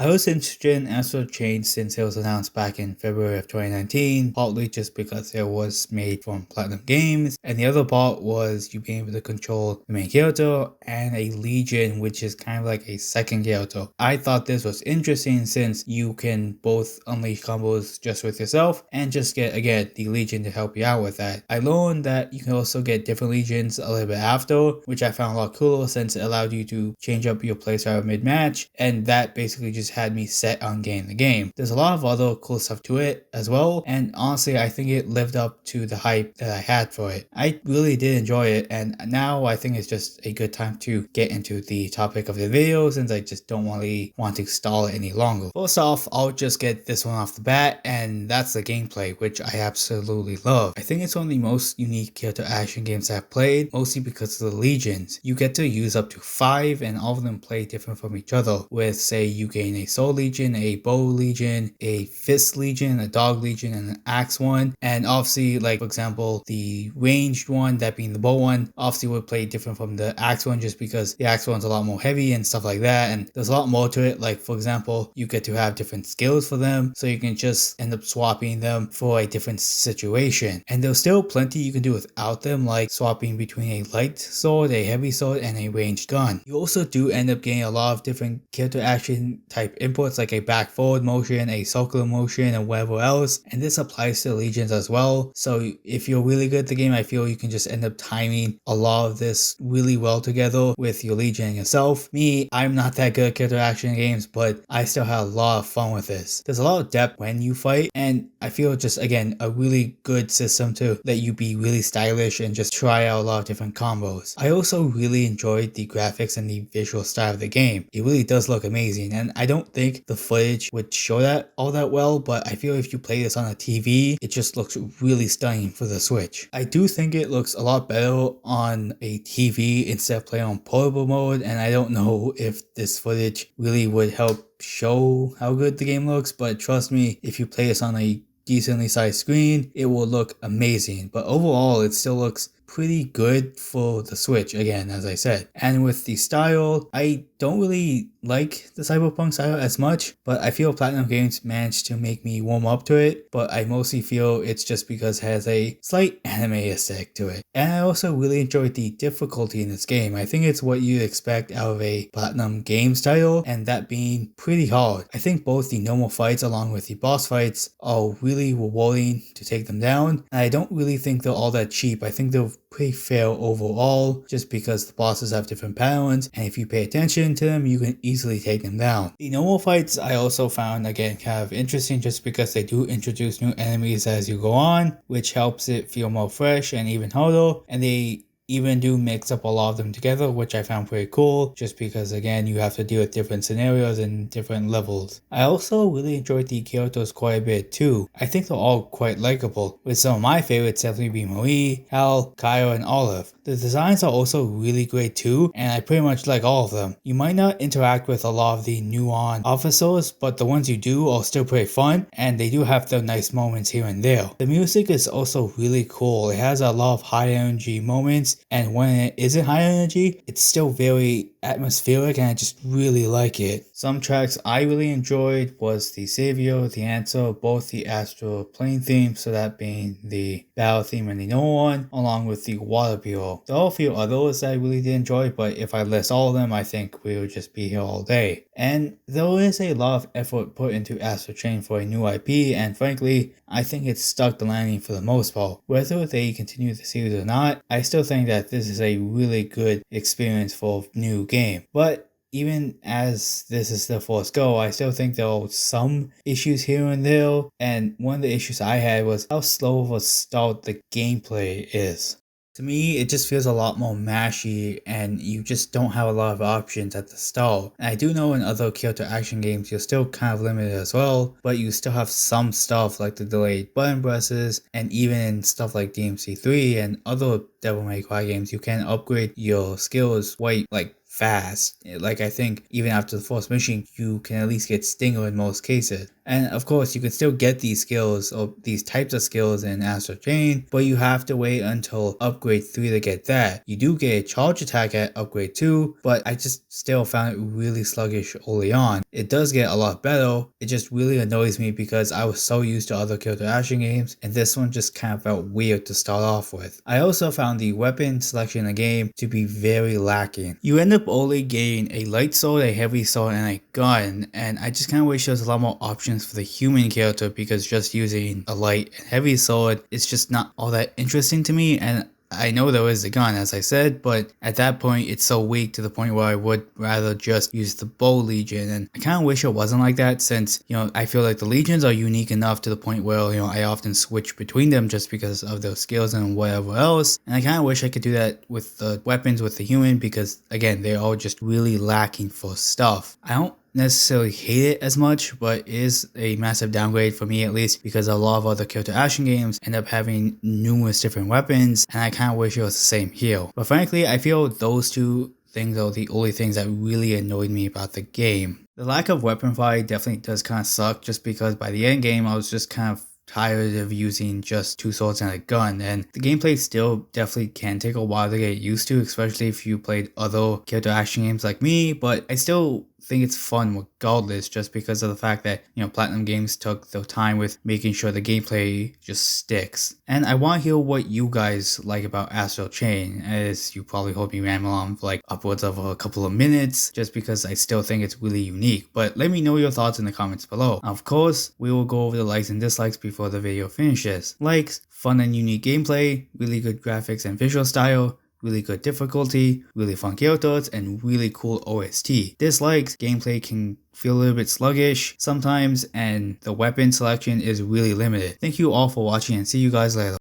I was interested in Astral Chain since it was announced back in February of 2019, partly just because it was made from PlatinumGames, and the other part was you being able to control the main character and a Legion, which is kind of like a second character. I thought this was interesting since you can both unleash combos just with yourself and just get, again, the Legion to help you out with that. I learned that you can also get different Legions a little bit after, which I found a lot cooler since it allowed you to change up your playstyle mid-match, and that basically just had me set on getting the game. There's a lot of other cool stuff to it as well, and honestly I think it lived up to the hype that I had for it. I really did enjoy it, and now I think it's just a good time to get into the topic of the video since I just don't really want to stall it any longer. First off, I'll just get this one off the bat, and that's the gameplay, which I absolutely love. I think it's one of the most unique character action games I've played, mostly because of the Legions. You get to use up to 5 and all of them play different from each other, with say you gain a Soul Legion, a Bow Legion, a Fist Legion, a Dog Legion, and an Axe one. And obviously, like for example, the ranged one, that being the Bow one, obviously would play different from the Axe one just because the Axe one's a lot more heavy and stuff like that. And there's a lot more to it. Like for example, you get to have different skills for them, so you can just end up swapping them for a different situation. And there's still plenty you can do without them, like swapping between a light sword, a heavy sword, and a ranged gun. You also do end up getting a lot of different character action type inputs like a back forward motion, a circular motion, and whatever else, and this applies to Legions as well. So if you're really good at the game, I feel you can just end up timing a lot of this really well together with your Legion and yourself. Me, I'm not that good at character action games, but I still had a lot of fun with this. There's a lot of depth when you fight, and I feel just again a really good system to let you be really stylish and just try out a lot of different combos. I also really enjoyed the graphics and the visual style of the game. It really does look amazing, and I don't think the footage would show that all that well, but I feel if you play this on a TV, it just looks really stunning for the Switch. I do think it looks a lot better on a TV instead of playing on portable mode, and I don't know if this footage really would help show how good the game looks, but trust me, if you play this on a decently sized screen, it will look amazing. But overall, it still looks pretty good for the Switch, again, as I said. And with the style, I don't really like the cyberpunk style as much, but I feel PlatinumGames managed to make me warm up to it, but I mostly feel it's just because it has a slight anime aesthetic to it. And I also really enjoyed the difficulty in this game. I think it's what you'd expect out of a PlatinumGames title, and that being pretty hard. I think both the normal fights along with the boss fights are really rewarding to take them down, and I don't really think they're all that cheap. I think they're pretty fair overall, just because the bosses have different patterns, and if you pay attention to them, you can easily take them down. The normal fights I also found, again, kind of interesting just because they do introduce new enemies as you go on, which helps it feel more fresh and even harder, and they even do mix up a lot of them together, which I found pretty cool, just because again you have to deal with different scenarios and different levels. I also really enjoyed the characters quite a bit too. I think they're all quite likable, with some of my favorites definitely being Marie, Hal, Kyle, and Olive. The designs are also really great too, and I pretty much like all of them. You might not interact with a lot of the nuanced officers, but the ones you do are still pretty fun, and they do have their nice moments here and there. The music is also really cool. It has a lot of high energy moments, and when it isn't high energy, it's still very atmospheric, and I just really like it. Some tracks I really enjoyed was the Savior, the Answer, both the Astral Chain theme, so that being the battle theme and the normal one, along with the Water Bureau. There are a few others I really did enjoy, but if I list all of them, I think we would just be here all day. And there is a lot of effort put into Astral Chain for a new IP, and frankly, I think it's stuck the landing for the most part. Whether they continue the series or not, I still think that this is a really good experience for a new game. But even as this is the first go, I still think there are some issues here and there, and one of the issues I had was how slow of a start the gameplay is. To me, it just feels a lot more mashy, and you just don't have a lot of options at the start. And I do know in other character action games, you're still kind of limited as well, but you still have some stuff like the delayed button presses, and even in stuff like DMC3 and other Devil May Cry games, you can upgrade your skills quite fast. Like, I think even after the first mission, you can at least get Stinger in most cases. And of course, you can still get these skills or these types of skills in Astral Chain, but you have to wait until upgrade 3 to get that. You do get a charge attack at upgrade 2, but I just still found it really sluggish early on. It does get a lot better, it just really annoys me because I was so used to other Kyoto Action games, and this one just kind of felt weird to start off with. I also found the weapon selection in the game to be very lacking. You end up only getting a light sword, a heavy sword, and a gun, and I just kind of wish there was a lot more options for the human character, because just using a light and heavy sword is just not all that interesting to me. And I know there is a gun, as I said, but at that point it's so weak to the point where I would rather just use the bow legion, and I kind of wish it wasn't like that, since, you know, I feel like the legions are unique enough to the point where, you know, I often switch between them just because of their skills and whatever else, and I kind of wish I could do that with the weapons with the human, because again, they're all just really lacking for stuff. I don't necessarily hate it as much, but it is a massive downgrade for me, at least, because a lot of other Kyoto Action games end up having numerous different weapons, and I kind of wish it was the same here. But frankly, I feel those two things are the only things that really annoyed me about the game. The lack of weapon variety definitely does kind of suck, just because by the end game I was just kind of tired of using just 2 swords and a gun, and the gameplay still definitely can take a while to get used to, especially if you played other Kyoto Action games like me, but I still think it's fun regardless, just because of the fact that, you know, PlatinumGames took their time with making sure the gameplay just sticks. And I want to hear what you guys like about Astral Chain, as you probably heard me ramble on for like upwards of a couple of minutes, just because I still think it's really unique. But let me know your thoughts in the comments below. Of course, we will go over the likes and dislikes before the video finishes. Likes: fun and unique gameplay, really good graphics and visual style, really good difficulty, really fun characters, and really cool OST. Dislikes: gameplay can feel a little bit sluggish sometimes, and the weapon selection is really limited. Thank you all for watching, and see you guys later.